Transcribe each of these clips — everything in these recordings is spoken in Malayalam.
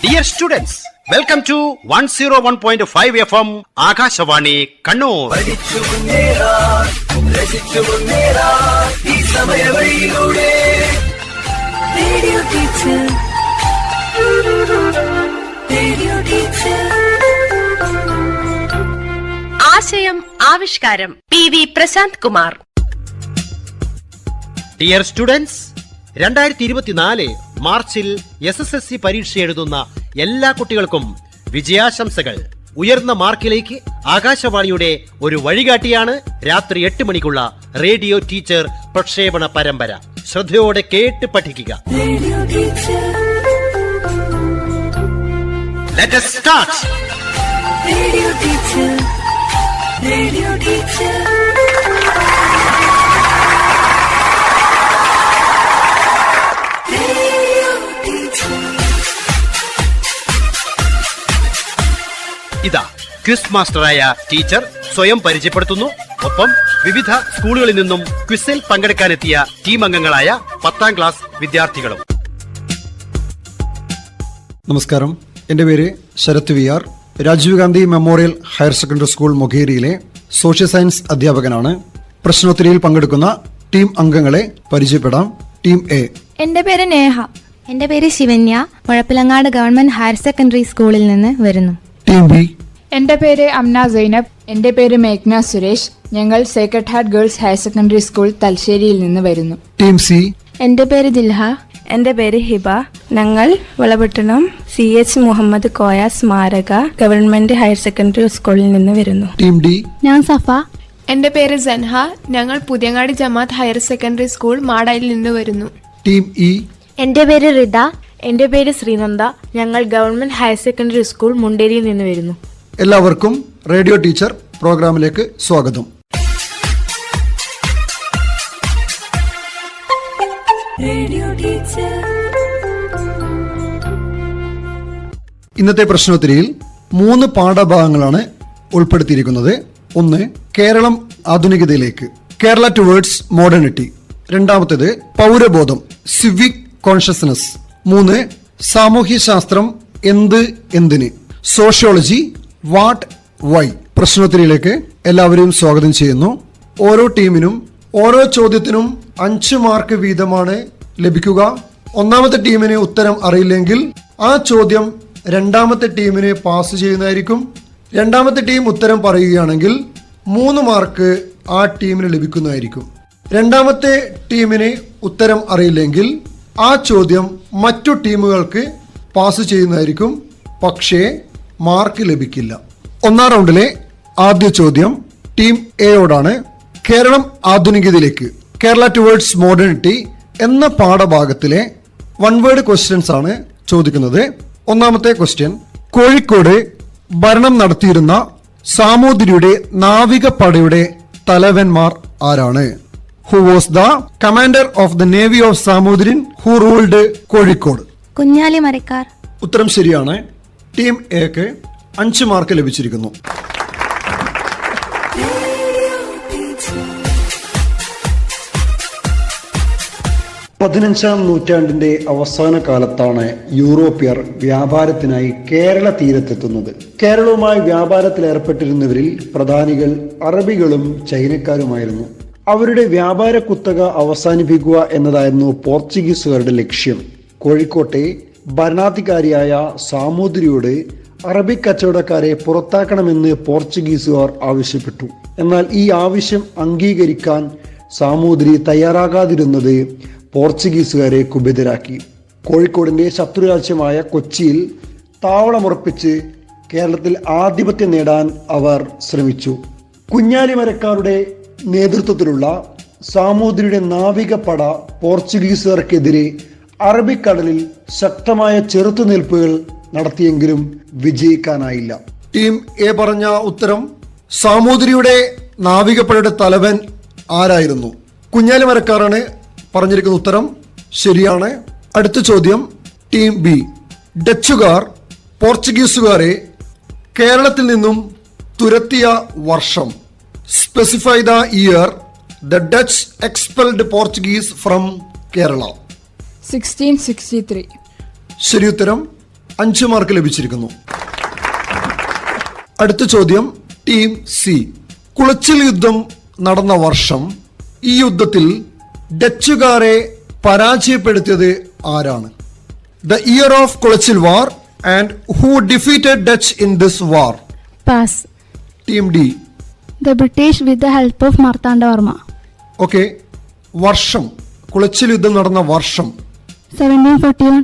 Dear students, welcome to 101.5 FM Akashawani Kannur. Radio teacher. Radio teacher. ആശയം ആവിഷ്കാരം PV Prashant Kumar. Dear students, 2024 മാർച്ചിൽ SSLC പരീക്ഷ എഴുതുന്ന എല്ലാ കുട്ടികൾക്കും വിജയാശംസകൾ. ഉയർന്ന മാർക്കിലേക്ക് ആകാശവാണിയുടെ ഒരു വഴികാട്ടിയാണ് രാത്രി 8 മണിക്കുള്ള റേഡിയോ ടീച്ചർ പ്രക്ഷേപണ പരമ്പര. ശ്രദ്ധയോടെ കേട്ട് പഠിക്കുക. Let us start. Radio teacher. Radio teacher. ഇതാ ക്വിസ് മാസ്റ്ററായ ടീച്ചർ സ്വയം പരിചയപ്പെടുത്തുന്നു. ഒപ്പം വിവിധ സ്കൂളുകളിൽ നിന്നും ക്വിസിൽ പങ്കെടുക്കാനെത്തിയ ടീം അംഗങ്ങളായ 10ാം ക്ലാസ് വിദ്യാർത്ഥികളും. നമസ്കാരം, എൻ്റെ പേര് Sarath VR. Rajiv Gandhi memorial higher secondary school മൊകേരിയിലെ സോഷ്യൽ സയൻസ് അധ്യാപകനാണ്. പ്രശ്നോത്തരിയിൽ പങ്കെടുക്കുന്ന ടീം അംഗങ്ങളെ പരിചയപ്പെടാം. Team A. എൻ്റെ പേര് നേഹ. എൻ്റെ പേര് Shivanya. Muzhappilangad government higher secondary സ്കൂളിൽ നിന്ന് വരുന്നു. Team B. എൻ്റെ പേര് അംന സൈനബ്. എൻ്റെ പേര് മേഘ്ന സുരേഷ്. ഞങ്ങൾ Sacred Heart girls higher secondary school തലശ്ശേരിയിൽ നിന്ന് വരുന്നു. Team C. എൻ്റെ പേര് ദിൽഹ. എൻ്റെ പേര് ഹിബ. ഞങ്ങൾ വളപട്ടണം CH മുഹമ്മദ് കോയ സ്മാരക ഗവൺമെന്റ് ഹയർ സെക്കൻഡറി സ്കൂളിൽ നിന്ന് വരുന്നു. Team D. ഞാൻ സഫ. എൻ്റെ പേര് സൻഹ. ഞങ്ങൾ പുതിയങ്ങാടി ജമാഅത്ത് ഹയർ സെക്കൻഡറി സ്കൂൾ മാടായിൽ നിന്ന് വരുന്നു. Team E. എൻ്റെ പേര് റിദ. എൻ്റെ പേര് ശ്രീനന്ദ. ഞങ്ങൾ ഗവൺമെന്റ് ഹയർ സെക്കൻഡറി സ്കൂൾ മുണ്ടേരിയിൽ നിന്ന് വരുന്നു. എല്ലാവർക്കും റേഡിയോ ടീച്ചർ പ്രോഗ്രാമിലേക്ക് സ്വാഗതം. Radio teacher. ഇന്നത്തെ പ്രശ്നോത്തരിയിൽ 3 പാഠഭാഗങ്ങളാണ് ഉൾപ്പെടുത്തിയിരിക്കുന്നത്. 1, കേരളം ആധുനികതയിലേക്ക്, കേരള ടുവേർഡ്സ് മോഡേണിറ്റി. 2ാമത്തേത് പൗരബോധം, സിവിക് കോൺഷ്യസ്നസ്. 3, സാമൂഹ്യശാസ്ത്രം, എന്ത് എന്തിന്, സോഷ്യോളജി, വാട്ട് വൈ. പ്രശ്നോത്തരിയിലേക്ക് എല്ലാവരെയും സ്വാഗതം ചെയ്യുന്നു. ഓരോ ടീമിനും ഓരോ ചോദ്യത്തിനും 5 മാർക്ക് വീതമാണ് ലഭിക്കുക. ഒന്നാമത്തെ ടീമിന് ഉത്തരം അറിയില്ലെങ്കിൽ ആ ചോദ്യം 2ാമത്തെ ടീമിന് പാസ് ചെയ്യുന്നതായിരിക്കും. 2ാമത്തെ ടീം ഉത്തരം പറയുകയാണെങ്കിൽ 3 മാർക്ക് ആ ടീമിന് ലഭിക്കുന്നതായിരിക്കും. 2ാമത്തെ ടീമിന് ഉത്തരം അറിയില്ലെങ്കിൽ ആ ചോദ്യം മറ്റു ടീമുകൾക്ക് പാസ് ചെയ്യുന്നതായിരിക്കും. പക്ഷേ മാർക്ക് ലഭിക്കില്ല. 1ാം റൗണ്ടിലെ ആദ്യ ചോദ്യം ടീം എയോടാണ്. കേരളം ആധുനികതയിലേക്ക്, കേരള ടുവേർഡ്സ് മോഡേണിറ്റി എന്ന പാഠഭാഗത്തിലെ 1 വേർഡ് ക്വസ്റ്റ്യൻസ് ആണ് ചോദിക്കുന്നത്. 1ാമത്തെ ക്വസ്റ്റ്യൻ, കോഴിക്കോട് ഭരണം നടത്തിയിരുന്ന സാമൂതിരിയുടെ നാവികപ്പടയുടെ തലവന്മാർ ആരാണ്? Who was the commander of the navy of Zamorin who ruled Kozhikode? Kunjali Marakkar. ഉത്തരം ശരിയാണ്. ടീം എക്ക് 5 മാർക്ക് ലഭിച്ചിരിക്കുന്നു. 15ാം നൂറ്റാണ്ടിന്റെ അവസാന കാലത്താണ് യൂറോപ്യർ വ്യാപാരത്തിനായി കേരള തീരത്തെത്തുന്നത്. കേരളവുമായി വ്യാപാരത്തിൽ ഏർപ്പെട്ടിരുന്നവരിൽ പ്രധാനികൾ അറബികളും ചൈനക്കാരുമായിരുന്നു. അവരുടെ വ്യാപാര കുത്തക അവസാനിപ്പിക്കുക എന്നതായിരുന്നു പോർച്ചുഗീസുകാരുടെ ലക്ഷ്യം. കോഴിക്കോട്ടെ ഭരണാധികാരിയായ സാമൂതിരിയോട് അറബി കച്ചവടക്കാരെ പുറത്താക്കണമെന്ന് പോർച്ചുഗീസുകാർ ആവശ്യപ്പെട്ടു. എന്നാൽ ഈ ആവശ്യം അംഗീകരിക്കാൻ സാമൂതിരി തയ്യാറാകാതിരുന്നത് പോർച്ചുഗീസുകാരെ കുപിതരാക്കി. കോഴിക്കോടിന്റെ ശത്രുരാജ്യമായ കൊച്ചിയിൽ താവളമുറപ്പിച്ച് കേരളത്തിൽ ആധിപത്യം നേടാൻ അവർ ശ്രമിച്ചു. കുഞ്ഞാലിമരക്കാരുടെ നേതൃത്വത്തിലുള്ള സാമൂതിരിയുടെ നാവികപ്പട പോർച്ചുഗീസുകാർക്കെതിരെ അറബിക്കടലിൽ ശക്തമായ ചെറുത്തുനിൽപ്പുകൾ നടത്തിയെങ്കിലും വിജയിക്കാനായില്ല. ടീം എ പറഞ്ഞ ഉത്തരം സാമൂതിരിയുടെ നാവികപ്പടയുടെ തലവൻ ആരായിരുന്നു? കുഞ്ഞാലിമരക്കാരാണ് പറഞ്ഞിരിക്കുന്ന ഉത്തരം ശരിയാണ്. അടുത്ത ചോദ്യം ടീം ബി. ഡച്ചുകാർ പോർച്ചുഗീസുകാരെ കേരളത്തിൽ നിന്നും തുരത്തിയ വർഷം. Specify the year the Dutch expelled Portuguese from Kerala. 1663. ശരി ഉത്തരം 5 മാർക്ക് ലഭിച്ചിരിക്കുന്നു. അടുത്ത ചോദ്യം ടീം സി. കുളച്ചിൽ യുദ്ധം നടന്ന വർഷം. ഈ യുദ്ധത്തിൽ ഡച്ചുകാരെ പരാജയപ്പെടുത്തിയത് ആരാണ്? The year of Colachel war and who defeated Dutch in this war? Pass. Team D. The British with the help of Marthanda Varma. Okay, വർഷം, കുളച്ചിൽ യുദ്ധം നടന്ന വർഷം. 1741.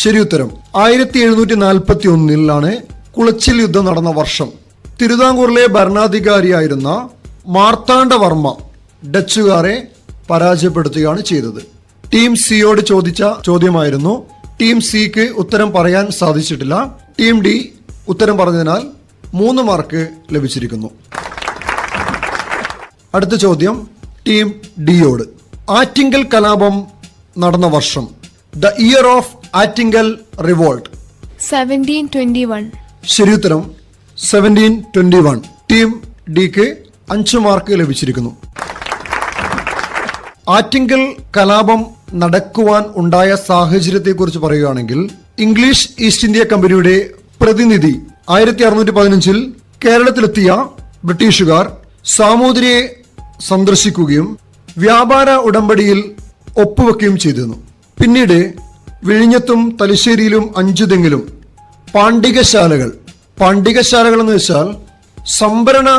ശരി ഉത്തരം. 1741 കുളച്ചിൽ യുദ്ധം നടന്ന വർഷം. തിരുവിതാംകൂറിലെ ഭരണാധികാരിയായിരുന്ന മാർത്താണ്ഡവർമ്മ ഡച്ചുകാരെ പരാജയപ്പെടുത്തുകയാണ് ചെയ്തത്. ടീം സിയോട് ചോദിച്ച ചോദ്യമായിരുന്നു. ടീം സിക്ക് ഉത്തരം പറയാൻ സാധിച്ചിട്ടില്ല. ടീം ഡി ഉത്തരം പറഞ്ഞതിനാൽ 3 മാർക്ക് ലഭിച്ചിരിക്കുന്നു. അടുത്ത ചോദ്യം ടീം ഡിയോട്. ആറ്റിങ്കൽ കലാപം നടന്ന വർഷം. The year of Attingal revolt. 1721. ശരി ഉത്തരം 1721. ടീം ഡിക്ക് 5 മാർക്ക് ലഭിച്ചിരിക്കുന്നു. ആറ്റിങ്കൽ കലാപം നടക്കുവാൻ ഉണ്ടായ സാഹചര്യത്തെക്കുറിച്ച് പറയുകയാണെങ്കിൽ, ഇംഗ്ലീഷ് ഈസ്റ്റ് ഇന്ത്യ കമ്പനിയുടെ പ്രതിനിധി 1615 കേരളത്തിലെത്തിയ ബ്രിട്ടീഷുകാർ സാമൂതിരിയെ സന്ദർശിക്കുകയും വ്യാപാര ഉടമ്പടിയിൽ ഒപ്പുവെക്കുകയും ചെയ്തിരുന്നു. പിന്നീട് വിഴിഞ്ഞത്തും തലശ്ശേരിയിലും അഞ്ചുതെങ്ങിലും പാണ്ഡികശാലകൾ എന്ന് വെച്ചാൽ സംഭരണ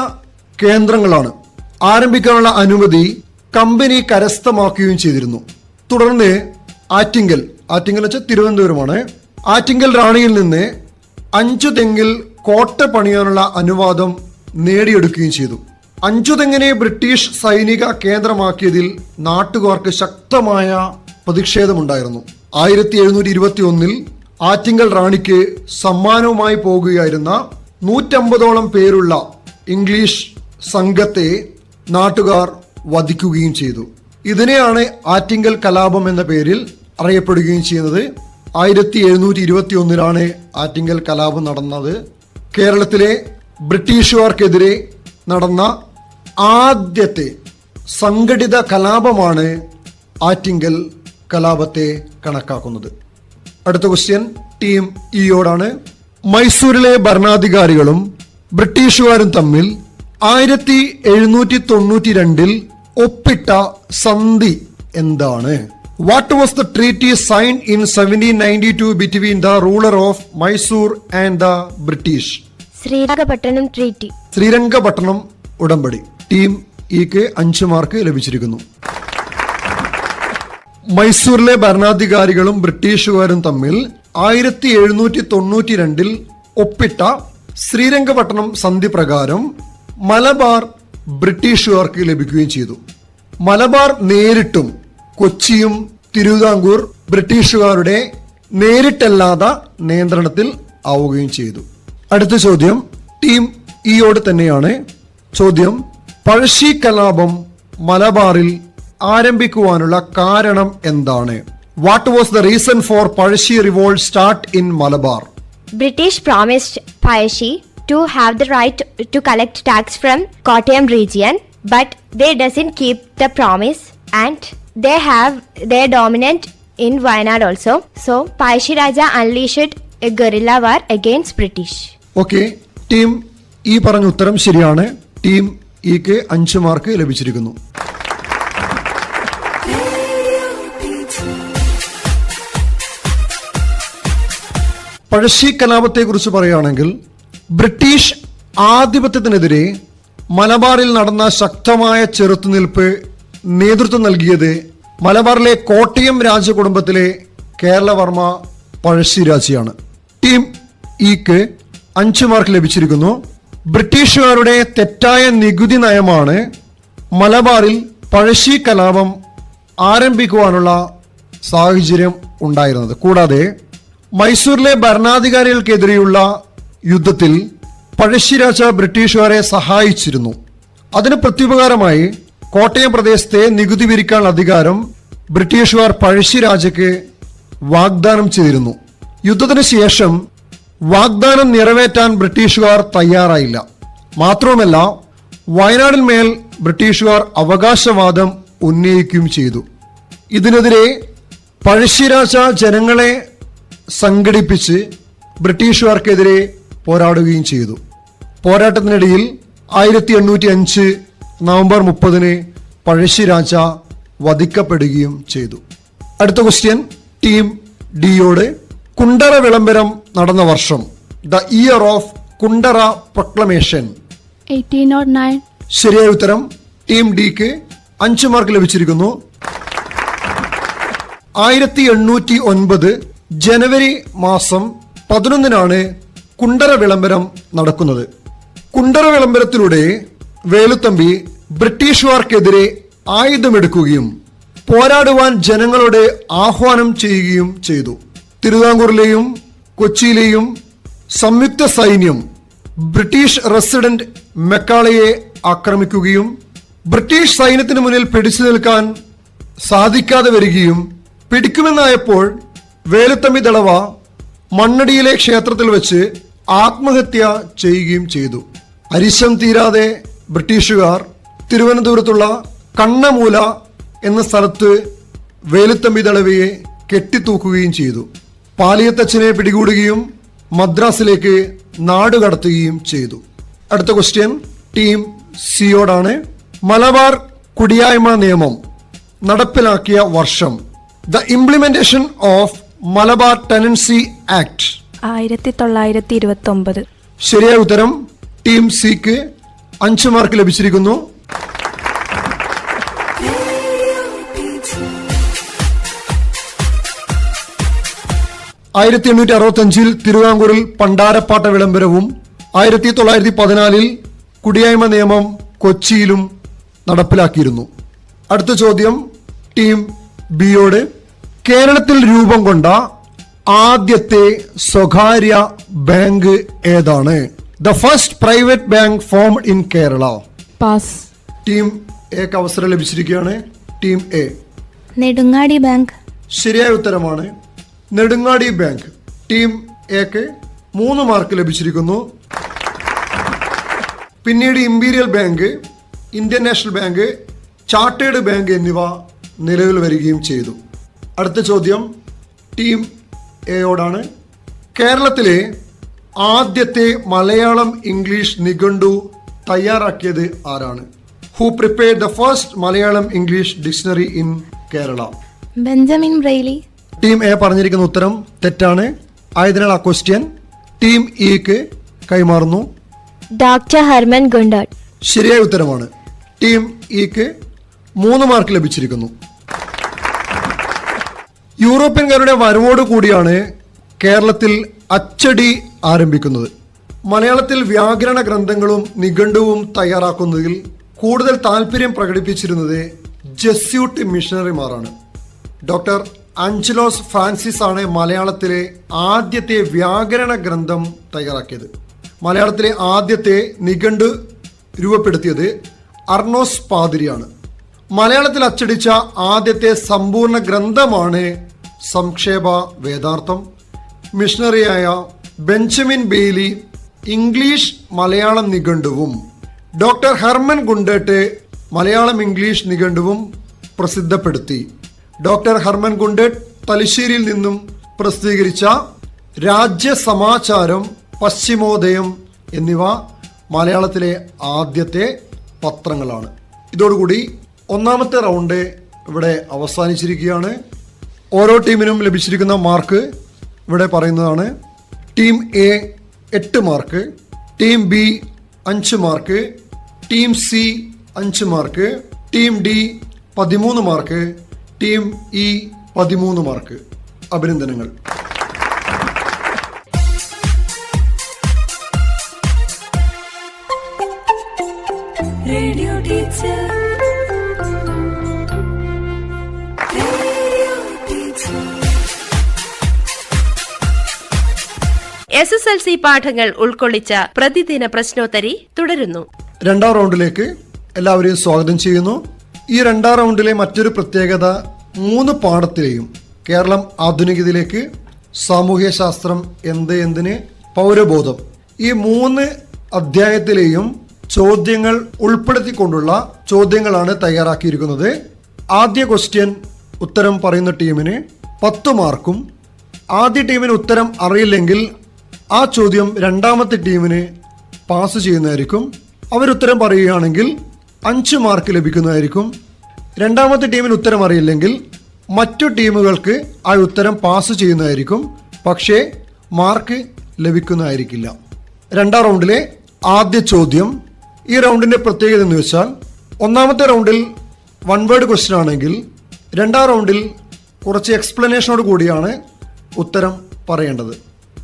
കേന്ദ്രങ്ങളാണ് ആരംഭിക്കാനുള്ള അനുമതി കമ്പനി കരസ്ഥമാക്കുകയും ചെയ്തിരുന്നു. തുടർന്ന് ആറ്റിങ്കൽ വെച്ചാൽ തിരുവനന്തപുരമാണ്. ആറ്റിങ്കൽ റാണിയിൽ നിന്ന് അഞ്ചുതെങ്ങിൽ കോട്ട പണിയാനുള്ള അനുവാദം നേടിയെടുക്കുകയും ചെയ്തു. അഞ്ചുതെങ്ങിനെ ബ്രിട്ടീഷ് സൈനിക കേന്ദ്രമാക്കിയതിൽ നാട്ടുകാർക്ക് ശക്തമായ പ്രതിഷേധമുണ്ടായിരുന്നു. 1721 ആറ്റിങ്കൽ റാണിക്ക് സമ്മാനവുമായി പോകുകയായിരുന്ന 150ഓളം പേരുള്ള ഇംഗ്ലീഷ് സംഘത്തെ നാട്ടുകാർ വധിക്കുകയും ചെയ്തു. ഇതിനെയാണ് ആറ്റിങ്കൽ കലാപം എന്ന പേരിൽ അറിയപ്പെടുകയും ചെയ്യുന്നത്. 1721 ആറ്റിങ്കൽ കലാപം നടന്നത്. കേരളത്തിലെ ബ്രിട്ടീഷുകാർക്കെതിരെ നടന്ന ആദ്യത്തെ സംഘടിത കലാപമാണ് ആറ്റിങ്കൽ കലാപത്തെ കണക്കാക്കുന്നത്. അടുത്ത ക്വസ്റ്റ്യൻ ടീം ഇയോടാണ്. മൈസൂരിലെ ഭരണാധികാരികളും ബ്രിട്ടീഷുകാരും തമ്മിൽ 1792 ഒപ്പിട്ട സന്ധി എന്താണ്? What was the treaty signed in 1792 between the ruler of Mysore and the British? Srirangapatna treaty. Srirangapatna ഉടമ്പടി. ടീം ഇക്ക് 5 മാർക്ക് ലഭിച്ചിരിക്കുന്നു. മൈസൂരിലെ ഭരണാധികാരികളും ബ്രിട്ടീഷുകാരും തമ്മിൽ 1792 ഒപ്പിട്ട ശ്രീരംഗപട്ടണം സന്ധി പ്രകാരം മലബാർ ബ്രിട്ടീഷുകാർക്ക് ലഭിക്കുകയും ചെയ്തു. മലബാർ നേരിട്ടും കൊച്ചിയും തിരുവിതാംകൂർ ബ്രിട്ടീഷുകാരുടെ നേരിട്ടല്ലാത്ത നിയന്ത്രണത്തിൽ ആവുകയും ചെയ്തു. അടുത്ത ചോദ്യം ടീം ഇയോട് തന്നെയാണ്. ചോദ്യം പഴശ്ശി കലാപം മലബാറിൽ ആരംഭിക്കുവാനുള്ള കാരണം എന്താണ്? What was the reason for Pazhassi revolt start in Malabar? British promised Payashി to have the right to collect tax from Kottayam region, but they doesn't keep the promise and they have their dominant in Wayanad also. So Payashി Raja unleashed a guerrilla war against British. Okay, team ഈ പറഞ്ഞ ഉത്തരം ശരിയാണ്. ടീം ഇക്ക് 5 മാർക്ക് ലഭിച്ചിരിക്കുന്നു. പഴശ്ശി കലാപത്തെ കുറിച്ച് പറയുകയാണെങ്കിൽ, ബ്രിട്ടീഷ് ആധിപത്യത്തിനെതിരെ മലബാറിൽ നടന്ന ശക്തമായ ചെറുത്തുനിൽപ്പ് നേതൃത്വം നൽകിയത് മലബാറിലെ കോട്ടയം രാജകുടുംബത്തിലെ കേരളവർമ്മ പഴശ്ശി രാജയാണ്. ടീം ഇക്ക് 5 മാർക്ക് ലഭിച്ചിരിക്കുന്നു. ബ്രിട്ടീഷുകാരുടെ തെറ്റായ നികുതി നയമാണ് മലബാറിൽ പഴശ്ശി കലാപം ആരംഭിക്കുവാനുള്ള സാഹചര്യം ഉണ്ടായിരുന്നത്. കൂടാതെ മൈസൂരിലെ ഭരണാധികാരികൾക്കെതിരെയുള്ള യുദ്ധത്തിൽ പഴശ്ശിരാജ ബ്രിട്ടീഷുകാരെ സഹായിച്ചിരുന്നു. അതിന് പ്രത്യുപകാരമായി കോട്ടയം പ്രദേശത്തെ നികുതി പിരിക്കാനുള്ള അധികാരം ബ്രിട്ടീഷുകാർ പഴശ്ശിരാജയ്ക്ക് വാഗ്ദാനം ചെയ്തിരുന്നു. യുദ്ധത്തിന് ശേഷം വാഗ്ദാനം നിറവേറ്റാൻ ബ്രിട്ടീഷുകാർ തയ്യാറായില്ല. മാത്രവുമല്ല, വയനാടിൽ മേൽ ബ്രിട്ടീഷുകാർ അവകാശവാദം ഉന്നയിക്കുകയും ചെയ്തു. ഇതിനെതിരെ പഴശ്ശിരാജ ജനങ്ങളെ സംഘടിപ്പിച്ച് ബ്രിട്ടീഷുകാർക്കെതിരെ പോരാടുകയും ചെയ്തു. പോരാട്ടത്തിനിടയിൽ 1805 നവംബർ 30 പഴശ്ശിരാജ വധിക്കപ്പെടുകയും ചെയ്തു. അടുത്ത ക്വസ്റ്റ്യൻ ടീം ഡിയോട്. കുണ്ടറ വിളംബരം നടന്ന വർഷം, the year of Kundara proclamation. 1809. ശരിയായ ഉത്തരം. ടീം ഡിക്ക് 5 മാർക്ക് ലഭിച്ചിരിക്കുന്നു. 1809 ജനുവരി മാസം 11 കുണ്ടറ വിളംബരം നടക്കുന്നത്. കുണ്ടറ വിളംബരത്തിലൂടെ വേലുത്തമ്പി ബ്രിട്ടീഷുകാർക്കെതിരെ ആയുധമെടുക്കുകയും പോരാടുവാൻ ജനങ്ങളോട് ആഹ്വാനം ചെയ്യുകയും ചെയ്തു. തിരുവിതാംകൂറിലെയും കൊച്ചിയിലെയും സംയുക്ത സൈന്യം ബ്രിട്ടീഷ് റെസിഡന്റ് മെക്കാളയെ ആക്രമിക്കുകയും ബ്രിട്ടീഷ് സൈന്യത്തിന് മുന്നിൽ പിടിച്ചു നിൽക്കാൻ സാധിക്കാതെ വരികയും പിടിക്കുമെന്നായപ്പോൾ വേലുത്തമ്പി ദളവ മണ്ണടിയിലെ ക്ഷേത്രത്തിൽ വെച്ച് ആത്മഹത്യ ചെയ്യുകയും ചെയ്തു. അരിശം തീരാതെ ബ്രിട്ടീഷുകാർ തിരുവനന്തപുരത്തുള്ള കണ്ണമൂല എന്ന സ്ഥലത്ത് വേലുത്തമ്പി ദളവയെ കെട്ടിത്തൂക്കുകയും ചെയ്തു. പാലിയത്തച്ഛനെ പിടികൂടുകയും മദ്രാസിലേക്ക് നാടുകടത്തുകയും ചെയ്തു. അടുത്ത ക്വസ്റ്റ്യൻ ടീം സിയോടാണ്. മലബാർ കുടിയായ്മ നിയമം നടപ്പിലാക്കിയ വർഷം, the implementation of Malabar tenancy act. 1929. ശരിയായ ഉത്തരം. ടീം സിക്ക് 5 മാർക്ക് ലഭിച്ചിരിക്കുന്നു. teacher, 1865 തിരുവിതാംകൂറിൽ പണ്ടാരപ്പാട്ട വിളംബരവും 1914 കുടിയായ്മ നിയമം കൊച്ചിയിലും നടപ്പിലാക്കിയിരുന്നു. അടുത്ത ചോദ്യം ടീം ബിയോട്. കേരളത്തിൽ രൂപം കൊണ്ട ആദ്യത്തെ സ്വകാര്യ ബാങ്ക് ഏതാണ്? The first private bank formed in Kerala. Pass. Team എക്ക് അവസരം ലഭിച്ചിരിക്കുകയാണ്. Team A. നെടുങ്ങാടി ബാങ്ക്. ശരിയായ ഉത്തരമാണ് നെടുങ്ങാടി ബാങ്ക്. ടീം എക്ക് 3 മാർക്ക് ലഭിച്ചിരിക്കുന്നു. പിന്നീട് imperial bank, Indian national bank, chartered bank എന്നിവ നിലവിൽ വരികയും ചെയ്തു. അടുത്ത ചോദ്യം ടീം എയോടാണ്. കേരളത്തിലെ ആദ്യത്തെ മലയാളം ഇംഗ്ലീഷ് നിഘണ്ടു തയ്യാറാക്കിയത് ആരാണ്? Who prepared the first Malayalam English dictionary in Kerala? Benjamin Braille. Team A പറഞ്ഞിരിക്കുന്ന ഉത്തരം തെറ്റാണ്. ആയതിനാൽ ആ ക്വസ്റ്റ്യൻ ടീം ഇക്ക് കൈമാറുന്നു. Doctor Hermann Gundert. ശരിയായ ഉത്തരമാണ്. ടീം ഇക്ക് 3 മാർക്ക് ലഭിച്ചിരിക്കുന്നു. യൂറോപ്യൻകാരുടെ വരവോട് കൂടിയാണ് കേരളത്തിൽ അച്ചടി ആരംഭിക്കുന്നത്. മലയാളത്തിൽ വ്യാകരണ ഗ്രന്ഥങ്ങളും നിഘണ്ടുവും തയ്യാറാക്കുന്നതിൽ കൂടുതൽ താല്പര്യം പ്രകടിപ്പിച്ചിരുന്നത് ജസ്യൂട്ട് മിഷണറിമാരാണ്. ഡോക്ടർ ആഞ്ചലോസ് ഫ്രാൻസിസ് ആണ് മലയാളത്തിലെ ആദ്യത്തെ വ്യാകരണ ഗ്രന്ഥം തയ്യാറാക്കിയത്. മലയാളത്തിലെ ആദ്യത്തെ നിഘണ്ടു രൂപപ്പെടുത്തിയത് അർണോസ് പാതിരിയാണ്. മലയാളത്തിൽ അച്ചടിച്ച ആദ്യത്തെ സമ്പൂർണ്ണ ഗ്രന്ഥമാണ് സംക്ഷേപ വേദാർത്ഥം. മിഷണറിയായ ബെഞ്ചമിൻ ബെയ്ലി ഇംഗ്ലീഷ് മലയാളം നിഘണ്ടുവും doctor Hermann Gundert Malayalam English നിഘണ്ടുവും പ്രസിദ്ധപ്പെടുത്തി. ഡോക്ടർ ഹെർമൻ ഗുണ്ടട്ട് തലശ്ശേരിയിൽ നിന്നും പ്രസിദ്ധീകരിച്ച രാജ്യസമാചാരം, പശ്ചിമോദയം എന്നിവ മലയാളത്തിലെ ആദ്യത്തെ പത്രങ്ങളാണ്. ഇതോടുകൂടി ഒന്നാമത്തെ റൗണ്ട് ഇവിടെ അവസാനിച്ചിരിക്കുകയാണ്. ഓരോ ടീമിനും ലഭിച്ചിരിക്കുന്ന മാർക്ക് ഇവിടെ പറയുന്നതാണ്. Team A 8 mark, team B 5 mark, team C 5 mark, team D 13 mark, team E 13 mark. അഭിനന്ദനങ്ങൾ. radio teacher, radio teacher. SSLC പാഠങ്ങൾ ഉൾക്കൊള്ളിച്ച പ്രതിദിന പ്രശ്നോത്തരി തുടരുന്നു. 2ാം റൗണ്ടിലേക്ക് എല്ലാവരെയും സ്വാഗതം ചെയ്യുന്നു. ഈ 2ാം റൗണ്ടിലെ മറ്റൊരു പ്രത്യേകത 3 പാഠത്തിലെയും കേരളം ആധുനികതയിലേക്ക്, സാമൂഹ്യ ശാസ്ത്രം, എന്തിന്, പൗരബോധം, ഈ 3 അധ്യായത്തിലെയും ചോദ്യങ്ങൾ ഉൾപ്പെടുത്തിക്കൊണ്ടുള്ള ചോദ്യങ്ങളാണ് തയ്യാറാക്കിയിരിക്കുന്നത്. ആദ്യ ക്വസ്റ്റ്യൻ ഉത്തരം പറയുന്ന ടീമിന് 10 മാർക്കും, ആദ്യ ടീമിന് ഉത്തരം അറിയില്ലെങ്കിൽ ആ ചോദ്യം രണ്ടാമത്തെ ടീമിന് പാസ് ചെയ്യുന്നതായിരിക്കും. അവരുത്തരം പറയുകയാണെങ്കിൽ 5 മാർക്ക് ലഭിക്കുന്നതായിരിക്കും. രണ്ടാമത്തെ ടീമിന് ഉത്തരം അറിയില്ലെങ്കിൽ മറ്റു ടീമുകൾക്ക് ആ ഉത്തരം പാസ് ചെയ്യുന്നതായിരിക്കും. പക്ഷേ മാർക്ക് ലഭിക്കുന്നതായിരിക്കില്ല. രണ്ടാം റൗണ്ടിലെ ആദ്യ ചോദ്യം. ഈ റൗണ്ടിന്റെ പ്രത്യേകത എന്ന് വെച്ചാൽ ഒന്നാമത്തെ റൗണ്ടിൽ 1 വേർഡ് ക്വസ്റ്റ്യൻ ആണെങ്കിൽ രണ്ടാം റൗണ്ടിൽ കുറച്ച് എക്സ്പ്ലനേഷനോട് കൂടിയാണ് ഉത്തരം പറയേണ്ടത്.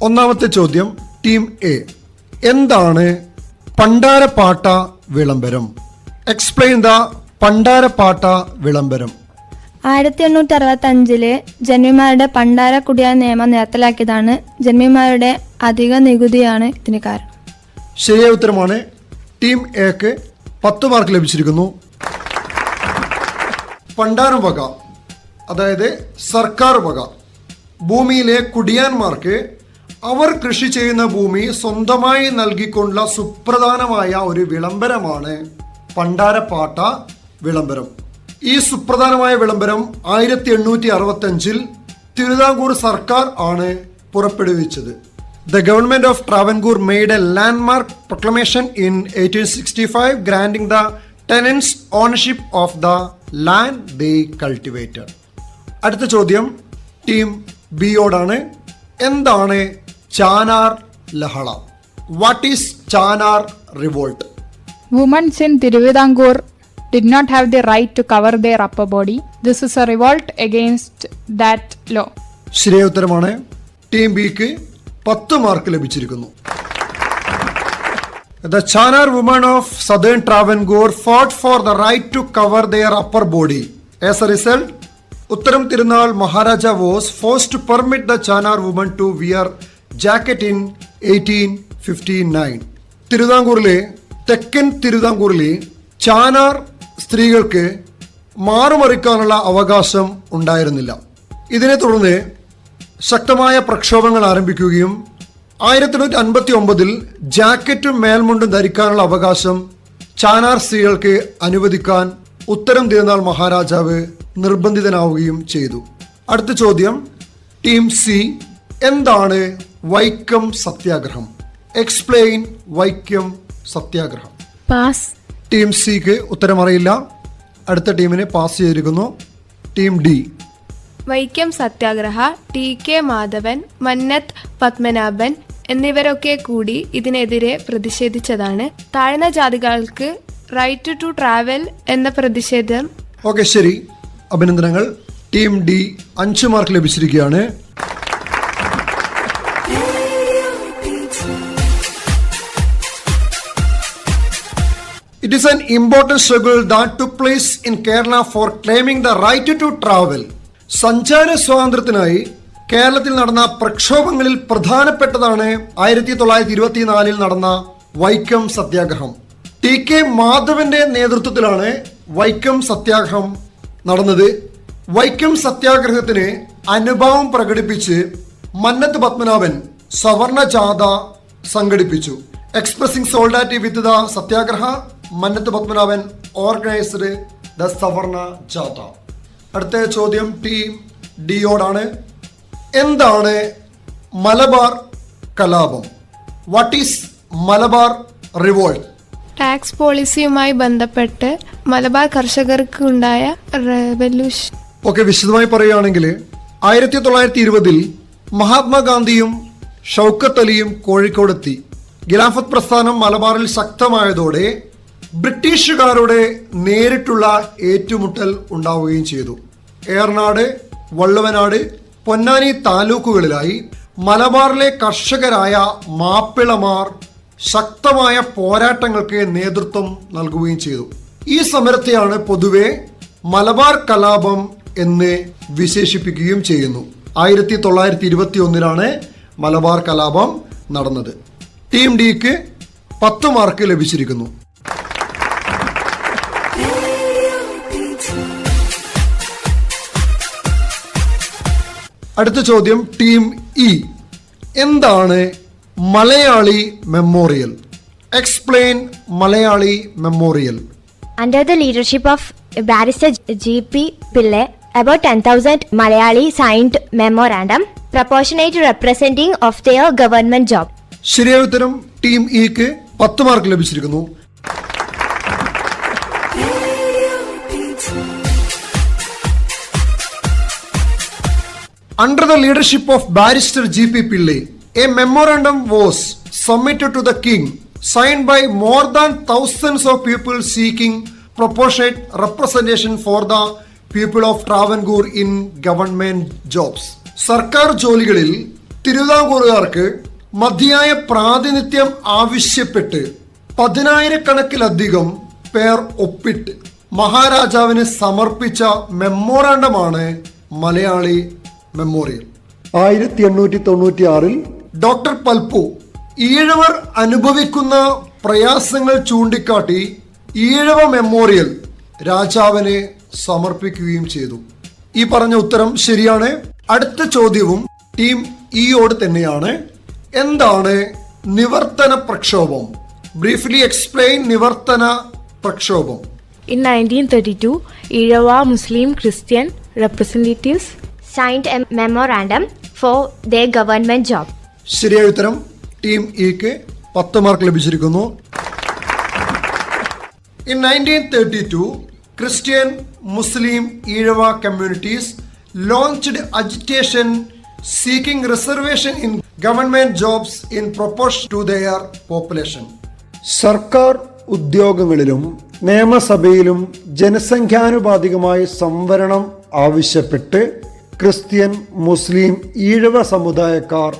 ഒന്നാമത്തെ ചോദ്യം ടീം എ. എന്താണ് പണ്ടാരപ്പാട്ട വിളംബരം? എക്സ്പ്ലെയിൻ ദ പണ്ടാരപ്പാട്ട വിളംബരം. 1865 ജന്മിമാരുടെ പണ്ടാര കുടിയാൻ നിയമം നിർത്തലാക്കിയതാണ്. ജന്മിമാരുടെ അധിക നികുതിയാണ് ഇതിന് കാരണം. ശരിയായ ഉത്തരമാണ്. ടീം എക്ക് 10 മാർക്ക് ലഭിച്ചിരിക്കുന്നു. പണ്ടാരം വക, അതായത് സർക്കാർ വക, ഭൂമിയിലെ കുടിയാന്മാർക്ക് അവർ കൃഷി ചെയ്യുന്ന ഭൂമി സ്വന്തമായി നൽകിക്കൊണ്ടുള്ള സുപ്രധാനമായ ഒരു വിളംബരമാണ് പണ്ടാരപ്പാട്ട വിളംബരം. ഈ സുപ്രധാനമായ വിളംബരം 1865 തിരുവിതാംകൂർ സർക്കാർ ആണ് പുറപ്പെടുവിച്ചത്. The government of Travancore made a landmark proclamation in 1865 granting the tenants ownership of the land they cultivated. അടുത്ത ചോദ്യം ടീം ബിയോടാണ്. എന്താണ് ചാനാർ ലഹള? What is Channar revolt? Women in Tiruvidampur did not have the right to cover their upper body. This is a revolt against that law. ശരിയായ ഉത്തരമാണ്. ടീം ബിക്ക് 10 മാർക്ക് ലഭിച്ചിരിക്കുന്നു. The Chanar women of southern Travancore fought for the right to cover their upper body. As a result, Uttaram Tirunal Maharaja was forced to permit the Chanar women to wear jacket in 1859. തിരുവിതാംകൂറിലെ തെക്കൻ തിരുവിതാംകൂറിലെ ചാനാർ സ്ത്രീകൾക്ക് മാറുമറിക്കാനുള്ള അവകാശം ഉണ്ടായിരുന്നില്ല. ഇതിനെ തുടർന്ന് ശക്തമായ പ്രക്ഷോഭങ്ങൾ ആരംഭിക്കുകയും 1859 ജാക്കറ്റും മേൽമുണ്ടും ധരിക്കാനുള്ള അവകാശം ചാനാർ സ്ത്രീകൾക്ക് അനുവദിക്കാൻ ഉത്തരം തിരുനാൾ മഹാരാജാവ് നിർബന്ധിതനാവുകയും ചെയ്തു. അടുത്ത ചോദ്യം ടീം സി. എന്താണ് വൈക്കം സത്യാഗ്രഹം? എക്സ്പ്ലെയിൻ വൈക്കം സത്യാഗ്രഹം. പാസ്. ടീം സിക്ക് ഉത്തരം അറിയില്ല. അടുത്ത ടീമിനെ പാസ് ചെയ്തിരിക്കുന്നു. Team D. Vaikom Satyagraha TK Madhavan, Mannath Padmanabhan എന്നിവരൊക്കെ കൂടി ഇതിനെതിരെ പ്രതിഷേധിച്ചതാണ്. താഴ്ന്ന ജാതികൾക്ക് റൈറ്റ് ടു ട്രാവൽ എന്ന പ്രതിഷേധം. ഓക്കെ, ശരി, അഭിനന്ദനങ്ങൾ. ടീം ഡി 5 മാർക്ക് ലഭിച്ചിരിക്കുകയാണ്. It is an important struggle that took place in Kerala for claiming the right to travel. സഞ്ചാര സ്വാതന്ത്ര്യത്തിനായി കേരളത്തിൽ നടന്ന പ്രക്ഷോഭങ്ങളിൽ പ്രധാനപ്പെട്ടതാണ് 1924 നടന്ന വൈക്കം സത്യാഗ്രഹം. TK മാധവന്റെ നേതൃത്വത്തിലാണ് വൈക്കം സത്യാഗ്രഹം നടന്നത്. വൈക്കം സത്യാഗ്രഹത്തിന് അനുഭാവം പ്രകടിപ്പിച്ച് മന്നത്ത് പത്മനാഭൻ സവർണ ജാഥ സംഘടിപ്പിച്ചു. Expressing solidarity with the Satyagraha, Mannath Padmanabhan organised the Savarna Jatha. അടുത്ത ചോദ്യം ടീം ഡിയോടാണ്. എന്താണ് മലബാർ കലാപം? What is Malabar revolt? Tax പോളിസിയുമായി ബന്ധപ്പെട്ട് മലബാർ കർഷകർക്ക് ഉണ്ടായ റെവല്യൂഷൻ. ഓക്കെ, വിശദമായി പറയുകയാണെങ്കിൽ 1920 മഹാത്മാഗാന്ധിയും ഷൗക്കത്ത് അലിയും കോഴിക്കോടെത്തി. ഖിലാഫത്ത് പ്രസ്ഥാനം മലബാറിൽ ശക്തമായതോടെ ബ്രിട്ടീഷുകാരുടെ നേരിട്ടുള്ള ഏറ്റുമുട്ടൽ ഉണ്ടാവുകയും ചെയ്തു. ഏറനാട്, വള്ളുവനാട്, പൊന്നാനി താലൂക്കുകളിലായി മലബാറിലെ കർഷകരായ മാപ്പിളമാർ ശക്തമായ പോരാട്ടങ്ങൾക്ക് നേതൃത്വം നൽകുകയും ചെയ്തു. ഈ സമരത്തെയാണ് പൊതുവെ മലബാർ കലാപം എന്ന് വിശേഷിപ്പിക്കുകയും ചെയ്യുന്നു. 1921 മലബാർ കലാപം നടന്നത്. ടീം ഡിക്ക് 10 മാർക്ക് ലഭിച്ചിരിക്കുന്നു. അടുത്ത ചോദ്യം ടീം ഇ. എന്താണ് Malayali memorial? Explain Malayali memorial. Under the leadership of Barrister G.P. Pillai, about 10,000 Malayali signed memorandum proportionate representing of their government job. ശരിയായ ഉത്തരം ടീം ഇക്ക് 10 മാർക്ക് ലഭിച്ചിരിക്കുന്നു. Radio teacher. Under the leadership of Barrister G.P. Pillai, a memorandum was submitted to the king, signed by more than thousands of people seeking proportionate representation for the people of Travancore in government jobs. സർക്കാർ ജോലികളിൽ തിരുവിതാംകൂറുകാർക്ക് മതിയായ പ്രാതിനിധ്യം ആവശ്യപ്പെട്ട് 10,000-കണക്കിലധികം പേർ ഒപ്പിട്ട് മഹാരാജാവിന് സമർപ്പിച്ച മെമ്മോറാണ്ടമാണ് മലയാളി മെമ്മോറിയൽ. 1896 ഡോക്ടർ പൽപ്പു ഈഴവർ അനുഭവിക്കുന്ന പ്രയാസങ്ങൾ ചൂണ്ടിക്കാട്ടി ഈഴവ മെമ്മോറിയൽ രാജാവിന് സമർപ്പിക്കുകയും ചെയ്തു. ഈ പറഞ്ഞ ഉത്തരം ശരിയാണ്. അടുത്ത ചോദ്യവും ടീം ഇയോട് തന്നെയാണ്. എന്താണ് നിവർത്തന പ്രക്ഷോഭം? ബ്രീഫ്ലി എക്സ്പ്ലെയിൻ നിവർത്തന പ്രക്ഷോഭം. In 1932, Irawa Muslim Christian representatives Signed a memorandum for their government job. ശരിയായ ഉത്തരം ടീം ഇക്ക് 10 മാർക്ക് ലഭിച്ചിരിക്കുന്നു. In 1932, Christian, Muslim, Irawa communities launched agitation seeking reservation in government jobs in proportion to their population. സർക്കാർ ഉദ്യോഗങ്ങളിലും നിയമസഭയിലും ജനസംഖ്യാനുപാതികമായി സംവരണം ആവശ്യപ്പെട്ട് ക്രിസ്ത്യൻ, മുസ്ലിം, ഈഴവ സമുദായക്കാർ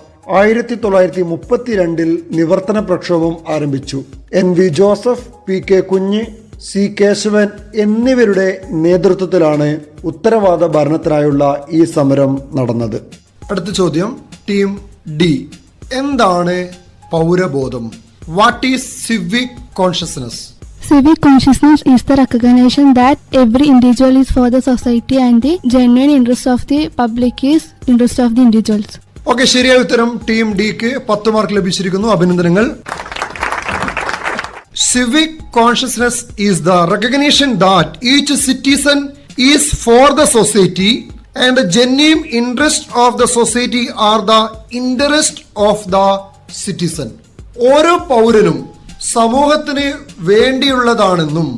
1932 നിവർത്തന പ്രക്ഷോഭം ആരംഭിച്ചു. NV ജോസഫ്, PK കുഞ്ഞ്, C കേശവൻ എന്നിവരുടെ നേതൃത്വത്തിലാണ് ഉത്തരവാദ ഭരണത്തിനായുള്ള ഈ സമരം നടന്നത്. അടുത്ത ചോദ്യം ടീം ഡി. എന്താണ് പൗരബോധം? What is civic consciousness? Civic consciousness is the recognition that every individual is for the society and the genuine interest of the public is interest of the individuals. Okay, ശരിയായ ഉത്തരം ടീം ഡിക്ക് 10 മാർക്ക് ലഭിച്ചിരിക്കുന്നു. അഭിനന്ദനങ്ങൾ. Civic consciousness is the recognition that each citizen is for the society and the genuine interest of the society are the interest of the citizen. ഓരോ പൗരനും സമൂഹത്തിന് വേണ്ടിയുള്ളതാണെന്നും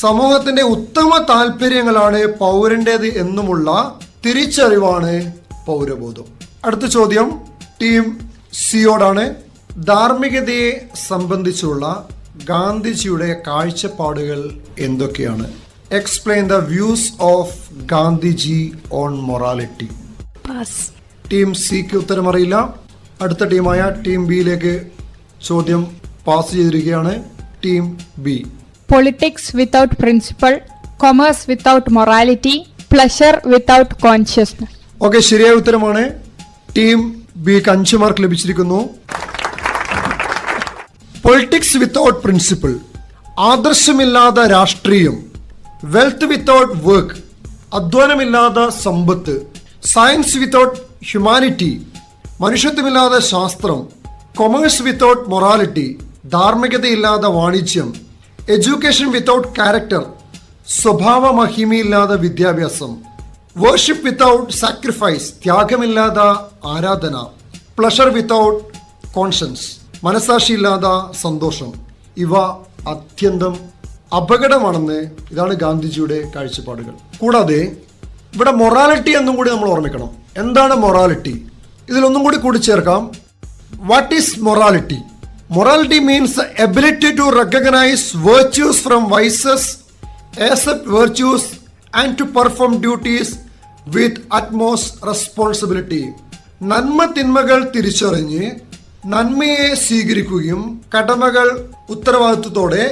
സമൂഹത്തിന്റെ ഉത്തമ താല്പര്യങ്ങളാണ് പൗരന്റേത് എന്നുമുള്ള തിരിച്ചറിവാണ് പൗരബോധം. അടുത്ത ചോദ്യം ടീം സിയോടാണ്. ധാർമ്മികതയെ സംബന്ധിച്ചുള്ള ഗാന്ധിജിയുടെ കാഴ്ചപ്പാടുകൾ എന്തൊക്കെയാണ്? Explain the views of Gandhiji on morality. Team സിക്ക് ഉത്തരം അറിയില്ല. അടുത്ത ടീമായ ടീം ബിയിലേക്ക് ചോദ്യം പാസ് ചെയ്തിരിക്കുകയാണ്. Team B. politics without principle, commerce without morality, pleasure without consciousness. Okay, ശരിയായ ഉത്തരമാണ്. ടീം ബിക്ക് 5 മാർക്ക് ലഭിച്ചിരിക്കുന്നു. പൊളിറ്റിക്സ് വിത്തൗട്ട് പ്രിൻസിപ്പിൾ, ആദർശമില്ലാത്ത രാഷ്ട്രീയം. വെൽത്ത് വിത്തൗട്ട് വർക്ക്, അധ്വാനമില്ലാത്ത സമ്പത്ത്. സയൻസ് വിത്തൗട്ട് ഹ്യൂമാനിറ്റി, മനുഷ്യത്വമില്ലാതെ ശാസ്ത്രം. കൊമേഴ്സ് വിത്തൗട്ട് മൊറാലിറ്റി, ധാർമ്മികതയില്ലാതെ വാണിജ്യം. എഡ്യൂക്കേഷൻ വിത്തൗട്ട് ക്യാരക്ടർ, സ്വഭാവ മഹിമയില്ലാതെ വിദ്യാഭ്യാസം. വർഷിപ്പ് വിത്തൗട്ട് സാക്രിഫൈസ്, ത്യാഗമില്ലാതെ ആരാധന. പ്ലഷർ വിത്തൗട്ട് കോൺഷ്യൻസ്, മനസാക്ഷിയില്ലാതെ സന്തോഷം. ഇവ അത്യന്തം അപകടമാണെന്ന് ഇതാണ് ഗാന്ധിജിയുടെ കാഴ്ചപ്പാടുകൾ. കൂടാതെ ഇവിടെ മൊറാലിറ്റി എന്നും കൂടി നമ്മൾ ഓർമ്മിക്കണം. എന്താണ് മൊറാലിറ്റി? ഇതിലൊന്നും കൂടി കൂടിച്ചേർക്കാം. What is morality? Morality means the ability to recognize virtues from vices, accept virtues, and to perform duties with utmost responsibility. നന്മ തിന്മകൾ തിരിച്ചറിഞ്ഞ് നന്മയെ സ്വീകരിക്കുകയും കടമകൾ ഉത്തരവാദിത്വത്തോടെ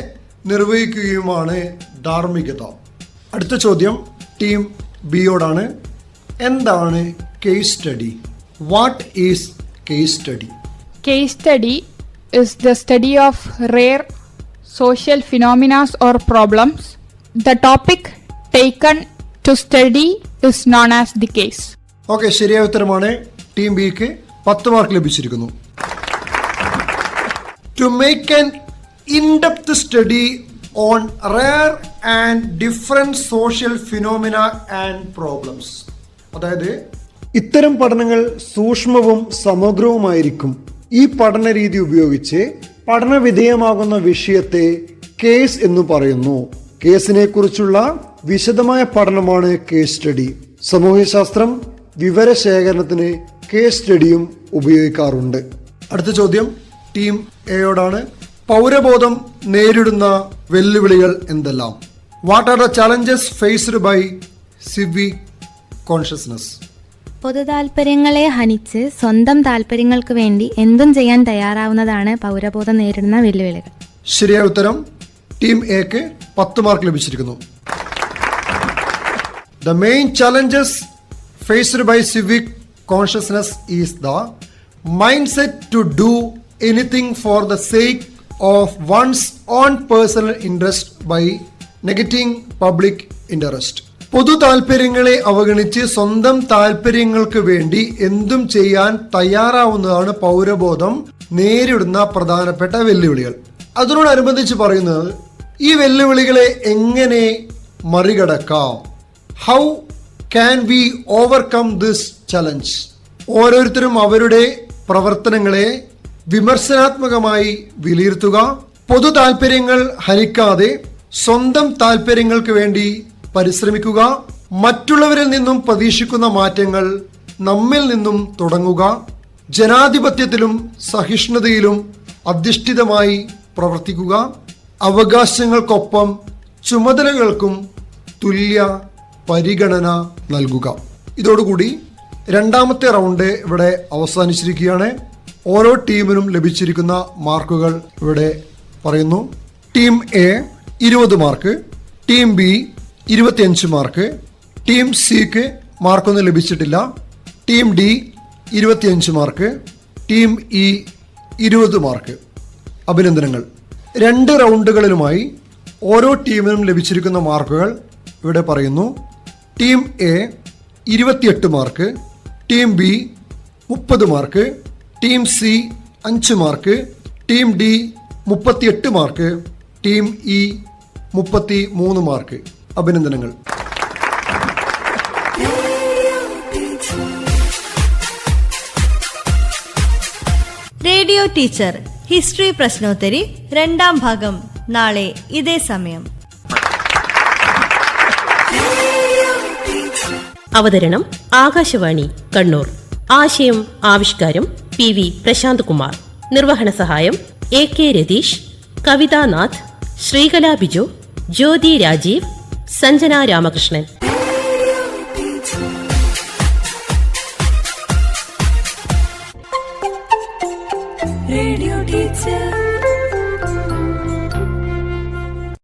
നിർവഹിക്കുകയുമാണ് ധാർമ്മികത. അടുത്ത ചോദ്യം ടീം ബിയോടാണ്. എന്താണ് case study? What is case study? Case study is the study of rare social phenomena or problems. The topic taken to study is known as the case. Okay, ശരിയായ ഉത്തരമാണ്. ടീം ബിക്ക് 10 മാർക്ക് ലഭിച്ചിരിക്കുന്നു. To make an in-depth study on rare and different social phenomena and problems. അതായത് ഇത്തരം പഠനങ്ങൾ സൂക്ഷ്മവും സമഗ്രവുമായിരിക്കും. ഈ പഠന രീതി ഉപയോഗിച്ച് പഠനവിധേയമാകുന്ന വിഷയത്തെ കേസ് എന്ന് പറയുന്നു. കേസിനെ കുറിച്ചുള്ള വിശദമായ പഠനമാണ് കേസ് സ്റ്റഡി. സാമൂഹ്യശാസ്ത്രം വിവരശേഖരണത്തിന് കേസ് സ്റ്റഡിയും ഉപയോഗിക്കാറുണ്ട്. അടുത്ത ചോദ്യം ടീം എയോടാണ്. പൗരബോധം നേരിടുന്ന വെല്ലുവിളികൾ എന്തെല്ലാം? What are the challenges faced by civic consciousness? പൊതുതാൽപര്യങ്ങളെ ഹനിച്ച് സ്വന്തം താൽപര്യങ്ങൾക്ക് വേണ്ടി എന്തും ചെയ്യാൻ തയ്യാറാവുന്നതാണ് പൗരബോധം നേരിടുന്ന വെല്ലുവിളികൾ. ശരിയായ ഉത്തരം ടീം എക്ക് 10 മാർക്ക് ലഭിച്ചിരിക്കുന്നു. The main challenges faced by civic consciousness is the mindset to do anything for the sake of one's own personal interest by negating public interest. പൊതു താല്പര്യങ്ങളെ അവഗണിച്ച് സ്വന്തം താല്പര്യങ്ങൾക്ക് വേണ്ടി എന്തും ചെയ്യാൻ തയ്യാറാവുന്നതാണ് പൗരബോധം നേരിടുന്ന പ്രധാനപ്പെട്ട വെല്ലുവിളികൾ. അതിനോടനുബന്ധിച്ച് പറയുന്നത് ഈ വെല്ലുവിളികളെ എങ്ങനെ മറികടക്കാം? How can we overcome this challenge? ഓരോരുത്തരും അവരുടെ പ്രവർത്തനങ്ങളെ വിമർശനാത്മകമായി വിലയിരുത്തുക, പൊതു താല്പര്യങ്ങൾ ഹനിക്കാതെ സ്വന്തം താല്പര്യങ്ങൾക്ക് വേണ്ടി പരിശ്രമിക്കുക, മറ്റുള്ളവരിൽ നിന്നും പ്രതീക്ഷിക്കുന്ന മാറ്റങ്ങൾ നമ്മിൽ നിന്നും തുടങ്ങുക, ജനാധിപത്യത്തിലും സഹിഷ്ണുതയിലും അധിഷ്ഠിതമായി പ്രവർത്തിക്കുക, അവകാശങ്ങൾക്കൊപ്പം ചുമതലകൾക്കും തുല്യ പരിഗണന നൽകുക. ഇതോടുകൂടി രണ്ടാമത്തെ റൗണ്ട് ഇവിടെ അവസാനിച്ചിരിക്കുകയാണ്. ഓരോ ടീമിനും ലഭിച്ചിരിക്കുന്ന മാർക്കുകൾ ഇവിടെ പറയുന്നു. Team A 20 mark, team B 25 mark, team സിക്ക് മാർക്കൊന്നും ലഭിച്ചിട്ടില്ല, team D 25 mark, team E 20 mark. അഭിനന്ദനങ്ങൾ. 2 റൗണ്ടുകളിലുമായി ഓരോ ടീമിനും ലഭിച്ചിരിക്കുന്ന മാർക്കുകൾ ഇവിടെ പറയുന്നു. Team A 28 mark, team B 30 mark, team C 5 mark, team D 38 mark, team E 33 mark. അഭിനന്ദനങ്ങൾ. റേഡിയോ ടീച്ചർ ഹിസ്റ്ററി പ്രശ്നോത്തരി 2ാം ഭാഗം നാളെ ഇതേ സമയം. അവതരണം ആകാശവാണി കണ്ണൂർ. ആശയം ആവിഷ്കാരം PV പ്രശാന്ത് കുമാർ. നിർവഹണ സഹായം AK രതീഷ്, കവിതാനാഥ്, ശ്രീകല ബിജു, ജ്യോതി രാജീവ്, സഞ്ജന രാമകൃഷ്ണൻ. Radio teacher.